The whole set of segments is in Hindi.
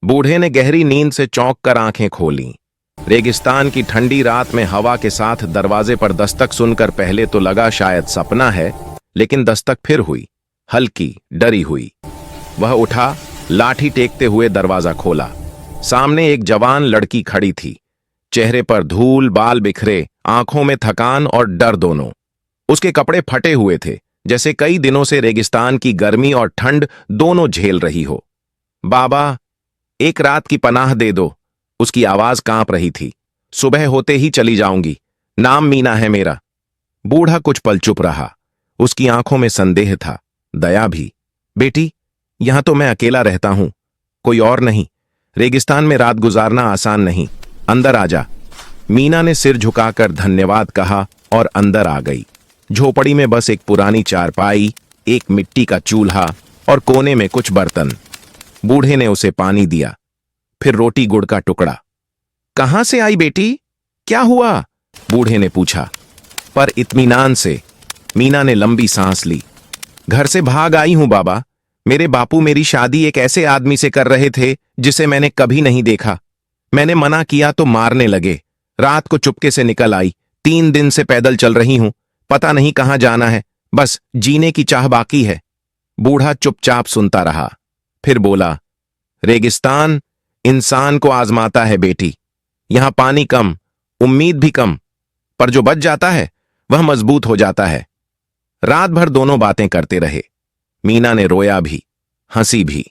बूढ़े ने गहरी नींद से चौंक कर आंखें खोलीं। रेगिस्तान की ठंडी रात में हवा के साथ दरवाजे पर दस्तक सुनकर पहले तो लगा शायद सपना है, लेकिन दस्तक फिर हुई, हल्की, डरी हुई। वह उठा, लाठी टेकते हुए दरवाजा खोला। सामने एक जवान लड़की खड़ी थी। चेहरे पर धूल, बाल बिखरे, आंखों में थकान और डर दोनों। उसके कपड़े फटे हुए थे, जैसे कई दिनों से रेगिस्तान की गर्मी और ठंड दोनों झेल रही हो। बाबा, एक रात की पनाह दे दो। उसकी आवाज कांप रही थी। सुबह होते ही चली जाऊंगी। नाम मीना है मेरा। बूढ़ा कुछ पल चुप रहा। उसकी आंखों में संदेह था, दया भी। बेटी, यहां तो मैं अकेला रहता हूं, कोई और नहीं। रेगिस्तान में रात गुजारना आसान नहीं। अंदर आ जा। मीना ने सिर झुकाकर धन्यवाद कहा और अंदर आ गई। झोपड़ी में बस एक पुरानी चारपाई, एक मिट्टी का चूल्हा और कोने में कुछ बर्तन। बूढ़े ने उसे पानी दिया, फिर रोटी गुड़ का टुकड़ा। कहां से आई बेटी? क्या हुआ? बूढ़े ने पूछा, पर इत्मीनान से। मीना ने लंबी सांस ली। घर से भाग आई हूं बाबा। मेरे बापू मेरी शादी एक ऐसे आदमी से कर रहे थे जिसे मैंने कभी नहीं देखा। मैंने मना किया तो मारने लगे। रात को चुपके से निकल आई। 3 दिन से पैदल चल रही हूं। पता नहीं कहां जाना है, बस जीने की चाह बाकी है। बूढ़ा चुपचाप सुनता रहा, फिर बोला, रेगिस्तान इंसान को आजमाता है बेटी। यहां पानी कम, उम्मीद भी कम, पर जो बच जाता है वह मजबूत हो जाता है। रात भर दोनों बातें करते रहे। मीना ने रोया भी, हंसी भी।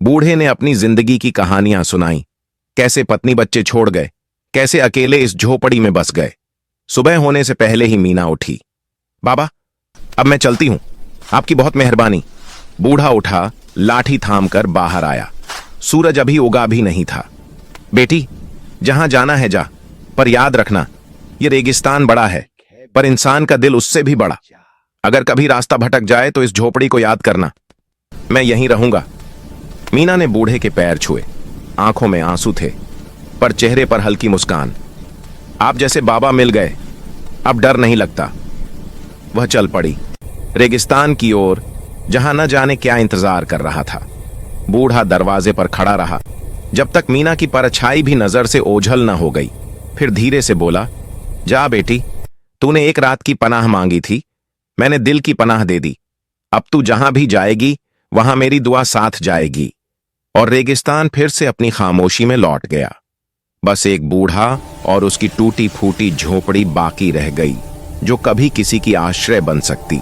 बूढ़े ने अपनी जिंदगी की कहानियां सुनाई। कैसे पत्नी बच्चे छोड़ गए, कैसे अकेले इस झोपड़ी में बस गए। सुबह होने से पहले ही मीना उठी। बाबा, अब मैं चलती हूं, आपकी बहुत मेहरबानी। बूढ़ा उठा, लाठी थामकर बाहर आया। सूरज अभी उगा भी नहीं था। बेटी, जहां जाना है जा, पर याद रखना, ये रेगिस्तान बड़ा है, पर इंसान का दिल उससे भी बड़ा। अगर कभी रास्ता भटक जाए तो इस झोपड़ी को याद करना। मैं यहीं रहूंगा। मीना ने बूढ़े के पैर छुए। आंखों में आंसू थे, पर चेहरे पर हल्की मुस्कान। आप जैसे बाबा मिल गए, अब डर नहीं लगता। वह चल पड़ी, रेगिस्तान की ओर, जहां न जाने क्या इंतजार कर रहा था। बूढ़ा दरवाजे पर खड़ा रहा, जब तक मीना की परछाई भी नजर से ओझल न हो गई। फिर धीरे से बोला, जा बेटी, तूने एक रात की पनाह मांगी थी, मैंने दिल की पनाह दे दी। अब तू जहां भी जाएगी वहां मेरी दुआ साथ जाएगी। और रेगिस्तान फिर से अपनी खामोशी में लौट गया। बस एक बूढ़ा और उसकी टूटी फूटी झोपड़ी बाकी रह गई, जो कभी किसी की आश्रय बन सकती।